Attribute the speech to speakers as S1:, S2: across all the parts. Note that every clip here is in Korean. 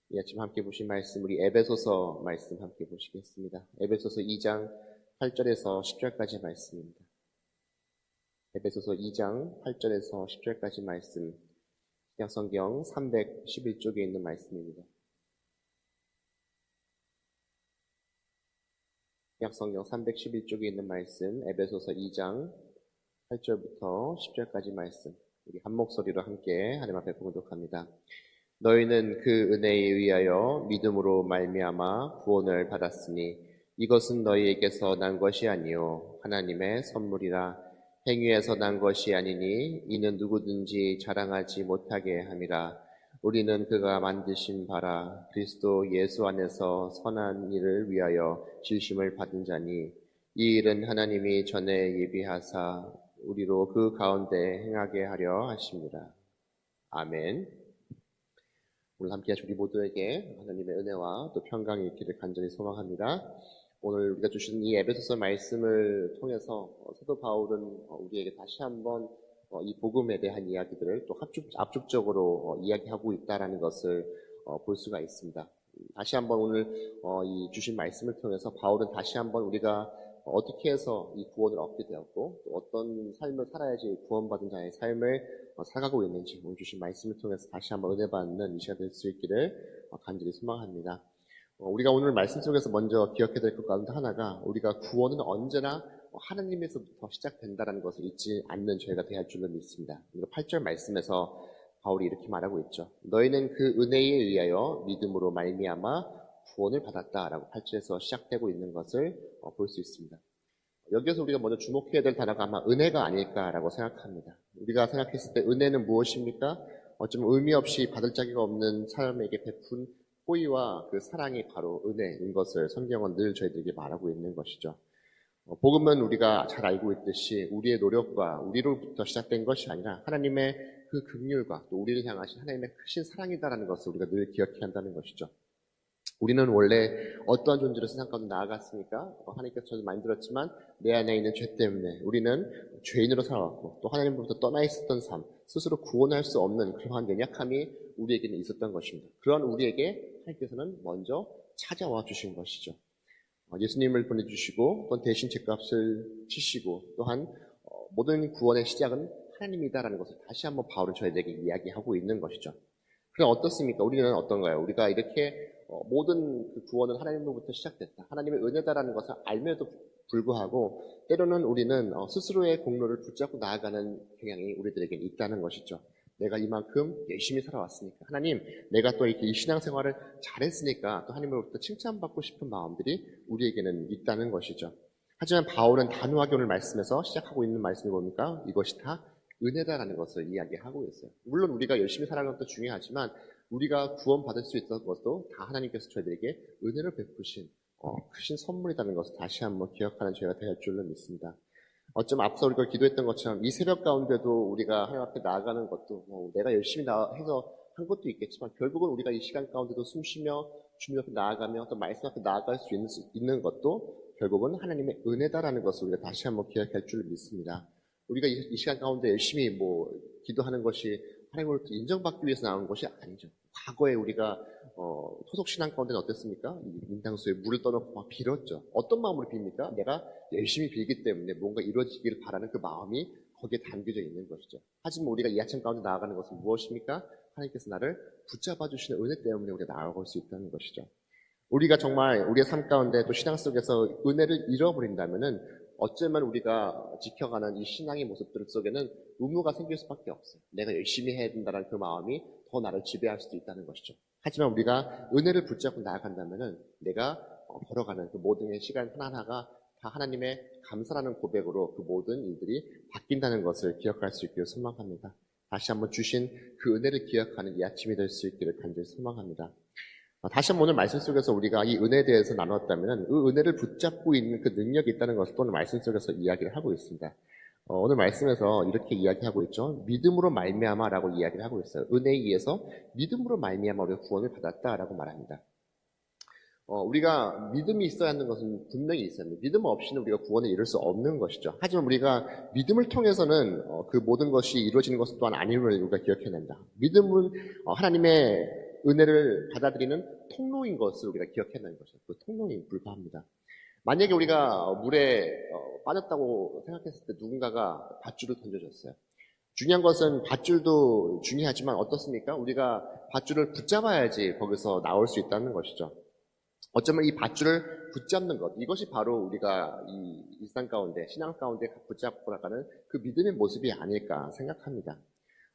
S1: 이 아침 함께 보신 말씀, 우리 에베소서 말씀 함께 보시겠습니다. 에베소서 2장 8절에서 10절까지 말씀입니다. 에베소서 2장 8절에서 10절까지 말씀, 신약성경 311쪽에 있는 말씀입니다. 신약성경 311쪽에 있는 말씀, 에베소서 2장 8절부터 10절까지 말씀, 우리 한 목소리로 함께 하나님 앞에 봉독합니다. 너희는 그 은혜에 의하여 믿음으로 말미암아 구원을 받았으니 이것은 너희에게서 난 것이 아니요 하나님의 선물이라. 행위에서 난 것이 아니니 이는 누구든지 자랑하지 못하게 함이라. 우리는 그가 만드신 바라 그리스도 예수 안에서 선한 일을 위하여 지으심을 받은 자니 이 일은 하나님이 전에 예비하사 우리로 그 가운데 행하게 하려 하십니다. 아멘. 오늘 함께 하신 우리 모두에게 하나님의 은혜와 또 평강이 있기를 간절히 소망합니다. 오늘 우리가 주신 이 에베소서 말씀을 통해서 사도 바울은 우리에게 다시 한번 이 복음에 대한 이야기들을 또 압축적으로 이야기하고 있다는 것을 볼 수가 있습니다. 다시 한번 오늘 이 주신 말씀을 통해서 바울은 다시 한번 우리가 어떻게 해서 이 구원을 얻게 되었고 또 어떤 삶을 살아야지 구원받은 자의 삶을 살아가고 있는지 오늘 주신 말씀을 통해서 다시 한번 은혜 받는 이 시간 될 수 있기를 간절히 소망합니다. 우리가 오늘 말씀 속에서 먼저 기억해야 될 것 가운데 하나가 우리가 구원은 언제나 하나님에서부터 시작된다는 것을 잊지 않는 저희가 되어야 할 줄로 믿습니다. 8절 말씀에서 바울이 이렇게 말하고 있죠. 너희는 그 은혜에 의하여 믿음으로 말미암아 구원을 받았다라고 8절에서 시작되고 있는 것을 볼 수 있습니다. 여기에서 우리가 먼저 주목해야 될 단어가 아마 은혜가 아닐까라고 생각합니다. 우리가 생각했을 때 은혜는 무엇입니까? 좀 의미 없이 받을 자기가 없는 사람에게 베푼 호의와 그 사랑이 바로 은혜인 것을 성경은 늘 저희들에게 말하고 있는 것이죠. 복음은 우리가 잘 알고 있듯이 우리의 노력과 우리로부터 시작된 것이 아니라 하나님의 그 긍휼과 또 우리를 향하신 하나님의 크신 사랑이다라는 것을 우리가 늘 기억해야 한다는 것이죠. 우리는 원래 어떠한 존재로 세상 가운데 나아갔습니까? 하나님께서 저도 많이 들었지만 내 안에 있는 죄 때문에 우리는 죄인으로 살아왔고 또 하나님으로부터 떠나 있었던 삶, 스스로 구원할 수 없는 그러한 연약함이 우리에게는 있었던 것입니다. 그런 우리에게 하나님께서는 먼저 찾아와 주신 것이죠. 예수님을 보내주시고 또 대신 죄값을 치시고 또한 모든 구원의 시작은 하나님이다라는 것을 다시 한번 바울은 저희에게 이야기하고 있는 것이죠. 그럼 어떻습니까? 우리는 어떤가요? 우리가 이렇게 모든 그 구원은 하나님으로부터 시작됐다. 하나님의 은혜다라는 것을 알면에도 불구하고 때로는 우리는 스스로의 공로를 붙잡고 나아가는 경향이 우리들에게 있다는 것이죠. 내가 이만큼 열심히 살아왔으니까 하나님 내가 또 이렇게 이 신앙생활을 잘했으니까 또 하나님으로부터 칭찬받고 싶은 마음들이 우리에게는 있다는 것이죠. 하지만 바울은 단호하게 오늘 말씀에서 시작하고 있는 말씀이 뭡니까? 이것이 다 은혜다라는 것을 이야기하고 있어요. 물론 우리가 열심히 살아가는 것도 중요하지만 우리가 구원받을 수 있던 것도 다 하나님께서 저희들에게 은혜를 베푸신 크신 선물이라는 것을 다시 한번 기억하는 저희가 될 줄로 믿습니다. 어쩜 앞서 우리가 기도했던 것처럼 이 새벽 가운데도 우리가 하나님 앞에 나아가는 것도 내가 열심히 해서 한 것도 있겠지만 결국은 우리가 이 시간 가운데도 숨쉬며 주님 앞에 나아가며 또 말씀 앞에 나아갈 수 있는 것도 결국은 하나님의 은혜다라는 것을 우리가 다시 한번 기억할 줄로 믿습니다. 우리가 이 시간 가운데 열심히 기도하는 것이 하나님으로부터 인정받기 위해서 나온 것이 아니죠. 과거에 우리가 토속신앙 가운데는 어땠습니까? 인당수에 물을 떠놓고 막 빌었죠. 어떤 마음으로 빕니까? 내가 열심히 빌기 때문에 뭔가 이루어지기를 바라는 그 마음이 거기에 담겨져 있는 것이죠. 하지만 우리가 이 아침 가운데 나아가는 것은 무엇입니까? 하나님께서 나를 붙잡아 주시는 은혜 때문에 우리가 나아갈 수 있다는 것이죠. 우리가 정말 우리의 삶 가운데 또 신앙 속에서 은혜를 잃어버린다면은 어쩌면 우리가 지켜가는 이 신앙의 모습들 속에는 의무가 생길 수밖에 없어요. 내가 열심히 해야 된다는 그 마음이 더 나를 지배할 수도 있다는 것이죠. 하지만 우리가 은혜를 붙잡고 나아간다면은 내가 걸어가는 그 모든 시간 하나하나가 다 하나님의 감사라는 고백으로 그 모든 일들이 바뀐다는 것을 기억할 수 있기를 소망합니다. 다시 한번 주신 그 은혜를 기억하는 이 아침이 될 수 있기를 간절히 소망합니다. 다시 한번 오늘 말씀 속에서 우리가 이 은혜에 대해서 나눴다면 그 은혜를 붙잡고 있는 그 능력이 있다는 것을 오늘 말씀 속에서 이야기를 하고 있습니다. 오늘 말씀에서 이렇게 이야기하고 있죠. 믿음으로 말미암아라고 이야기를 하고 있어요. 은혜에 의해서 믿음으로 말미암아 우리가 구원을 받았다라고 말합니다. 우리가 믿음이 있어야 하는 것은 분명히 있어야 합니다. 믿음 없이는 우리가 구원을 이룰 수 없는 것이죠. 하지만 우리가 믿음을 통해서는 그 모든 것이 이루어지는 것 또한 아님을 우리가 기억해야 된다. 믿음은 하나님의 은혜를 받아들이는 통로인 것을 우리가 기억해내는 것이죠. 그 통로에 불과합니다. 만약에 우리가 물에 빠졌다고 생각했을 때 누군가가 밧줄을 던져줬어요. 중요한 것은 밧줄도 중요하지만 어떻습니까? 우리가 밧줄을 붙잡아야지 거기서 나올 수 있다는 것이죠. 어쩌면 이 밧줄을 붙잡는 것, 이것이 바로 우리가 이 일상 가운데, 신앙 가운데 붙잡고 나가는 그 믿음의 모습이 아닐까 생각합니다.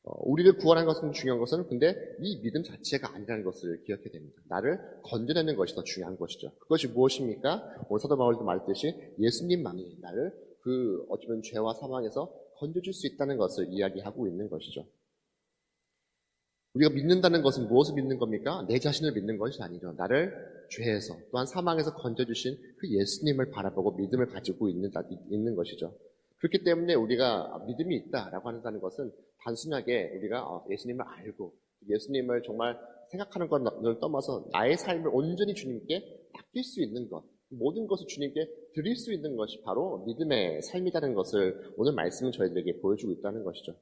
S1: 우리를 구원한 것은 중요한 것은 근데 이 믿음 자체가 아니라는 것을 기억해야 됩니다. 나를 건져내는 것이 더 중요한 것이죠. 그것이 무엇입니까? 오늘 사도 바울도 말했듯이 예수님만이 나를 그 어쩌면 죄와 사망에서 건져줄 수 있다는 것을 이야기하고 있는 것이죠. 우리가 믿는다는 것은 무엇을 믿는 겁니까? 내 자신을 믿는 것이 아니죠. 나를 죄에서 또한 사망에서 건져주신 그 예수님을 바라보고 믿음을 가지고 있는 것이죠. 그렇기 때문에 우리가 믿음이 있다라고 한다는 것은 단순하게 우리가 예수님을 알고 예수님을 정말 생각하는 것을 떠나서 나의 삶을 온전히 주님께 맡길 수 있는 것, 모든 것을 주님께 드릴 수 있는 것이 바로 믿음의 삶이라는 것을 오늘 말씀은 저희들에게 보여주고 있다는 것이죠.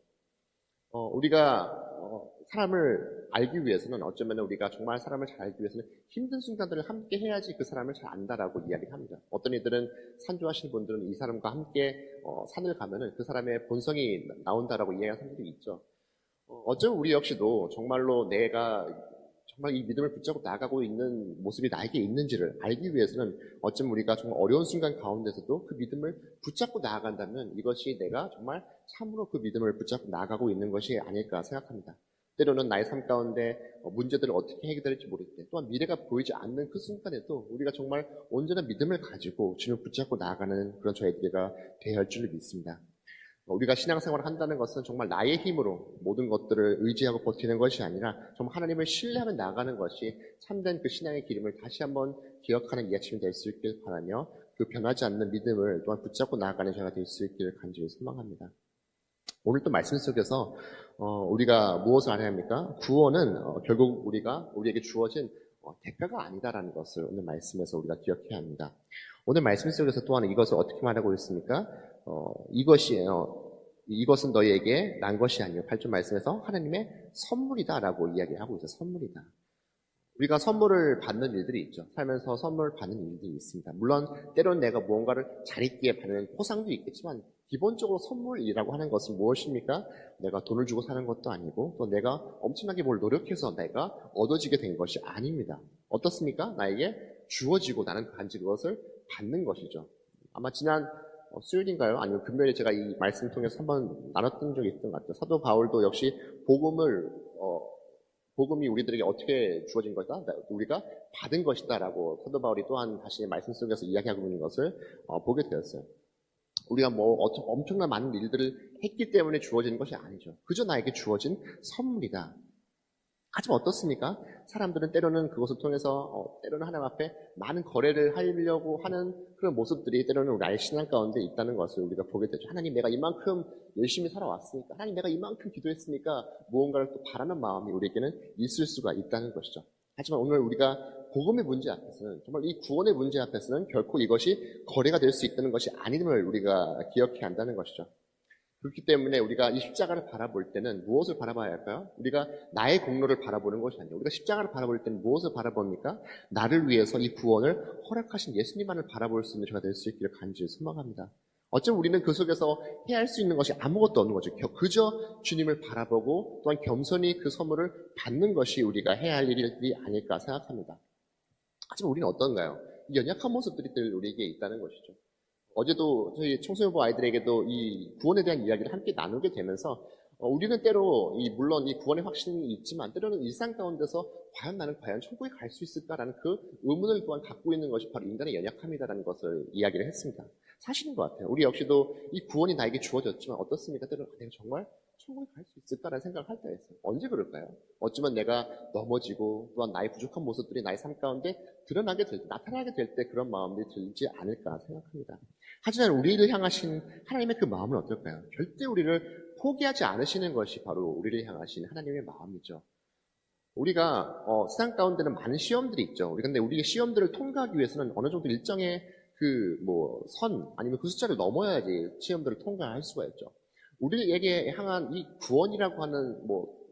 S1: 우리가 사람을 알기 위해서는 어쩌면 우리가 정말 사람을 잘 알기 위해서는 힘든 순간들을 함께 해야지 그 사람을 잘 안다라고 이야기합니다. 어떤 이들은 산조하시는 분들은 이 사람과 함께 산을 가면은 그 사람의 본성이 나온다라고 이야기하는 사람들이 있죠. 어쩌면 우리 역시도 정말로 내가 정말 이 믿음을 붙잡고 나아가고 있는 모습이 나에게 있는지를 알기 위해서는 어쩌면 우리가 정말 어려운 순간 가운데서도 그 믿음을 붙잡고 나아간다면 이것이 내가 정말 참으로 그 믿음을 붙잡고 나아가고 있는 것이 아닐까 생각합니다. 때로는 나의 삶 가운데 문제들을 어떻게 해결될지 모를 때 또한 미래가 보이지 않는 그 순간에도 우리가 정말 온전한 믿음을 가지고 주님을 붙잡고 나아가는 그런 저희들이 되어야 할 줄을 믿습니다. 우리가 신앙생활을 한다는 것은 정말 나의 힘으로 모든 것들을 의지하고 버티는 것이 아니라 정말 하나님을 신뢰하며 나가는 것이 참된 그 신앙의 기름을 다시 한번 기억하는 이 아침이 될 수 있길 바라며 그 변하지 않는 믿음을 또한 붙잡고 나아가는 저희가 될 수 있기를 간절히 소망합니다. 오늘 또 말씀 속에서 우리가 무엇을 알아야 합니까? 구원은 결국 우리에게 주어진 대가가 아니다라는 것을 오늘 말씀에서 우리가 기억해야 합니다. 오늘 말씀 속에서 또한 이것을 어떻게 말하고 있습니까? 이것은 너희에게 난 것이 아니요. 8절 말씀에서 하나님의 선물이다라고 이야기하고 있어요. 선물이다. 우리가 선물을 받는 일들이 있죠. 살면서 선물을 받는 일들이 있습니다. 물론 때로는 내가 무언가를 잘 있기에 받는 포상도 있겠지만 기본적으로 선물이라고 하는 것은 무엇입니까? 내가 돈을 주고 사는 것도 아니고 또 내가 엄청나게 뭘 노력해서 내가 얻어지게 된 것이 아닙니다. 어떻습니까? 나에게 주어지고 나는 단지 그것을 받는 것이죠. 아마 지난 수요일인가요? 아니면 금요일에 제가 이 말씀 통해서 한번 나눴던 적이 있던 것 같아요. 사도 바울도 역시 복음이 우리들에게 어떻게 주어진 것이다? 우리가 받은 것이다 라고 사도 바울이 또한 다시 말씀 속에서 이야기하고 있는 것을 보게 되었어요. 우리가 엄청난 많은 일들을 했기 때문에 주어진 것이 아니죠. 그저 나에게 주어진 선물이다. 하지만 어떻습니까? 사람들은 때로는 그것을 통해서 때로는 하나님 앞에 많은 거래를 하려고 하는 그런 모습들이 때로는 나의 신앙 가운데 있다는 것을 우리가 보게 되죠. 하나님 내가 이만큼 열심히 살아왔으니까 하나님 내가 이만큼 기도했으니까 무언가를 또 바라는 마음이 우리에게는 있을 수가 있다는 것이죠. 하지만 오늘 우리가 복음의 문제 앞에서는 정말 이 구원의 문제 앞에서는 결코 이것이 거래가 될 수 있다는 것이 아님을 우리가 기억해야 한다는 것이죠. 그렇기 때문에 우리가 이 십자가를 바라볼 때는 무엇을 바라봐야 할까요? 우리가 나의 공로를 바라보는 것이 아니에요. 우리가 십자가를 바라볼 때는 무엇을 바라봅니까? 나를 위해서 이 구원을 허락하신 예수님만을 바라볼 수 있는 저가 될 수 있기를 간절히 소망합니다. 어쩌면 우리는 그 속에서 해야 할 수 있는 것이 아무것도 없는 거죠. 그저 주님을 바라보고 또한 겸손히 그 선물을 받는 것이 우리가 해야 할 일이 아닐까 생각합니다. 하지만 우리는 어떤가요? 이 연약한 모습들이 늘 우리에게 있다는 것이죠. 어제도 저희 청소년부 아이들에게도 이 구원에 대한 이야기를 함께 나누게 되면서 우리는 때로 물론 이 구원의 확신이 있지만 때로는 일상 가운데서 나는 과연 천국에 갈 수 있을까라는 그 의문을 또한 갖고 있는 것이 바로 인간의 연약함이다라는 것을 이야기를 했습니다. 사실인 것 같아요. 우리 역시도 이 구원이 나에게 주어졌지만 어떻습니까? 때로는 내가 정말 천국에 갈 수 있을까라는 생각을 할 때가 있어요. 언제 그럴까요? 어쩌면 내가 넘어지고 또한 나의 부족한 모습들이 나의 삶 가운데 나타나게 될 때 그런 마음들이 들지 않을까 생각합니다. 하지만 우리를 향하신 하나님의 그 마음은 어떨까요? 절대 우리를 포기하지 않으시는 것이 바로 우리를 향하신 하나님의 마음이죠. 우리가 세상 가운데는 많은 시험들이 있죠. 근데 우리의 시험들을 통과하기 위해서는 어느 정도 일정의 선 아니면 그 숫자를 넘어야지 시험들을 통과할 수가 있죠. 우리에게 향한 이 구원이라고 하는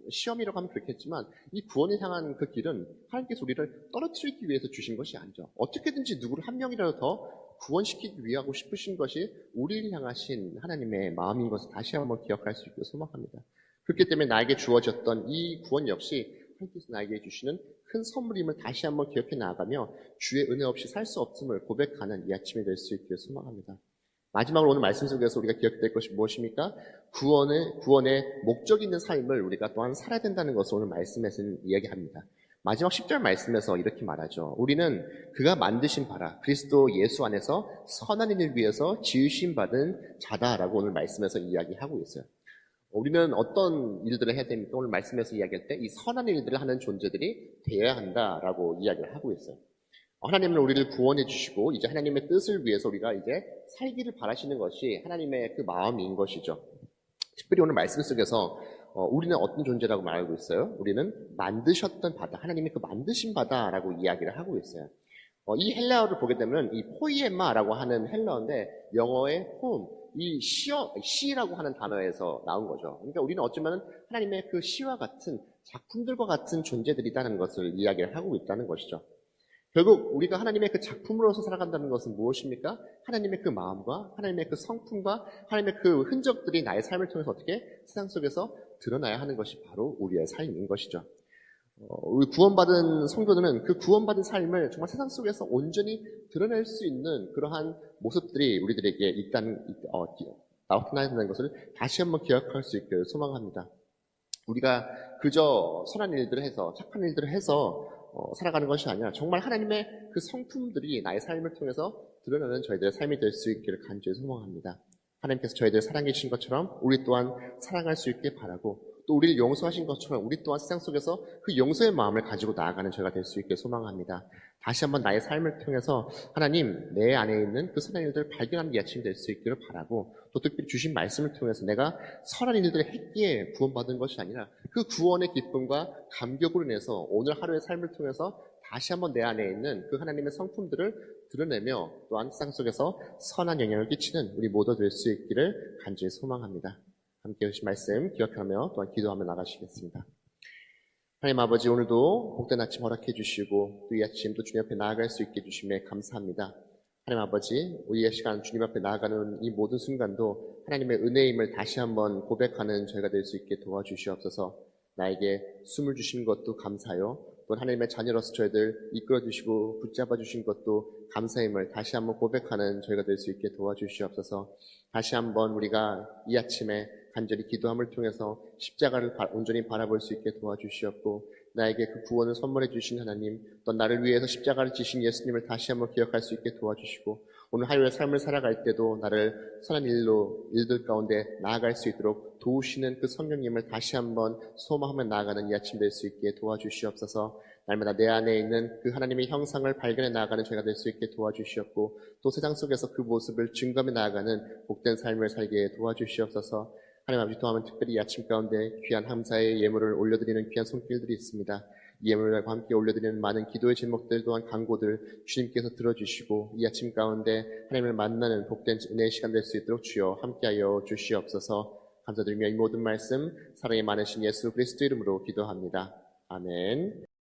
S1: 시험이라고 하면 그렇겠지만 이 구원을 향한 그 길은 하나님께서 우리를 떨어뜨리기 위해서 주신 것이 아니죠. 어떻게든지 누구를 한 명이라도 더 구원시키기 위하고 싶으신 것이 우리를 향하신 하나님의 마음인 것을 다시 한번 기억할 수 있기를 소망합니다. 그렇기 때문에 나에게 주어졌던 이 구원 역시 하나님께서 나에게 주시는 큰 선물임을 다시 한번 기억해 나아가며 주의 은혜 없이 살 수 없음을 고백하는 이 아침이 될 수 있기를 소망합니다. 마지막으로 오늘 말씀 속에서 우리가 기억해야 될 것이 무엇입니까? 구원의 목적이 있는 삶을 우리가 또한 살아야 된다는 것을 오늘 말씀에서는 이야기합니다. 마지막 10절 말씀에서 이렇게 말하죠. 우리는 그가 만드신 바라 그리스도 예수 안에서 선한 일을 위해서 지으심 받은 자다라고 오늘 말씀에서 이야기하고 있어요. 우리는 어떤 일들을 해야 됩니까? 오늘 말씀에서 이야기할 때 이 선한 일들을 하는 존재들이 되어야 한다라고 이야기를 하고 있어요. 하나님은 우리를 구원해 주시고 이제 하나님의 뜻을 위해서 우리가 이제 살기를 바라시는 것이 하나님의 그 마음인 것이죠. 특별히 오늘 말씀 속에서 우리는 어떤 존재라고 말하고 있어요? 우리는 만드셨던 바다, 하나님이 그 만드신 바다라고 이야기를 하고 있어요. 이 헬라어를 보게 되면 이 포이에마라고 하는 헬라어인데 영어의 홈, 이 시라고 하는 단어에서 나온 거죠. 그러니까 우리는 어쩌면 하나님의 그 시와 같은 작품들과 같은 존재들이라는 것을 이야기를 하고 있다는 것이죠. 결국 우리가 하나님의 그 작품으로서 살아간다는 것은 무엇입니까? 하나님의 그 마음과 하나님의 그 성품과 하나님의 그 흔적들이 나의 삶을 통해서 어떻게 세상 속에서 드러나야 하는 것이 바로 우리의 삶인 것이죠. 우리 구원받은 성도들은 그 구원받은 삶을 정말 세상 속에서 온전히 드러낼 수 있는 그러한 모습들이 우리들에게 나타나는 것을 다시 한번 기억할 수 있기를 소망합니다. 우리가 그저 선한 일들을 해서 착한 일들을 해서 살아가는 것이 아니라 정말 하나님의 그 성품들이 나의 삶을 통해서 드러나는 저희들의 삶이 될 수 있기를 간절히 소망합니다. 하나님께서 저희들을 사랑해 주신 것처럼 우리 또한 사랑할 수 있게 바라고 또 우리를 용서하신 것처럼 우리 또한 세상 속에서 그 용서의 마음을 가지고 나아가는 저희가 될 수 있게 소망합니다. 다시 한번 나의 삶을 통해서 하나님 내 안에 있는 그 선한 일들을 발견하는 이 아침이 될 수 있기를 바라고 또 특별히 주신 말씀을 통해서 내가 선한 일들을 했기에 구원받은 것이 아니라 그 구원의 기쁨과 감격으로 인해서 오늘 하루의 삶을 통해서 다시 한번 내 안에 있는 그 하나님의 성품들을 드러내며 또한 세상 속에서 선한 영향을 끼치는 우리 모두 될 수 있기를 간절히 소망합니다. 함께 주신 말씀 기억하며 또한 기도하며 나가시겠습니다. 하나님 아버지 오늘도 복된 아침 허락해 주시고 또 이 아침 또 주님 앞에 나아갈 수 있게 해주심에 감사합니다. 하나님 아버지 우리의 시간 주님 앞에 나아가는 이 모든 순간도 하나님의 은혜임을 다시 한번 고백하는 저희가 될 수 있게 도와주시옵소서. 나에게 숨을 주신 것도 감사요 또 하나님의 자녀로서 저희들 이끌어 주시고 붙잡아 주신 것도 감사임을 다시 한번 고백하는 저희가 될 수 있게 도와주시옵소서. 다시 한번 우리가 이 아침에 간절히 기도함을 통해서 십자가를 온전히 바라볼 수 있게 도와주시옵고 나에게 그 구원을 선물해 주신 하나님 또 나를 위해서 십자가를 지신 예수님을 다시 한번 기억할 수 있게 도와주시고 오늘 하루의 삶을 살아갈 때도 나를 선한 일들 가운데 나아갈 수 있도록 도우시는 그 성령님을 다시 한번 소망하며 나아가는 이 아침 될 수 있게 도와주시옵소서. 날마다 내 안에 있는 그 하나님의 형상을 발견해 나아가는 저희가 될 수 있게 도와주시옵고 또 세상 속에서 그 모습을 증거하며 나아가는 복된 삶을 살게 도와주시옵소서. 하나님 아버지 또한 특별히 이 아침 가운데 귀한 함사의 예물을 올려드리는 귀한 손길들이 있습니다. 이 예물과 함께 올려드리는 많은 기도의 제목들 또한 간구들 주님께서 들어주시고 이 아침 가운데 하나님을 만나는 복된 은혜의 시간 될 수 있도록 주여 함께하여 주시옵소서. 감사드리며 이 모든 말씀 사랑이 많으신 예수 그리스도 이름으로 기도합니다. 아멘.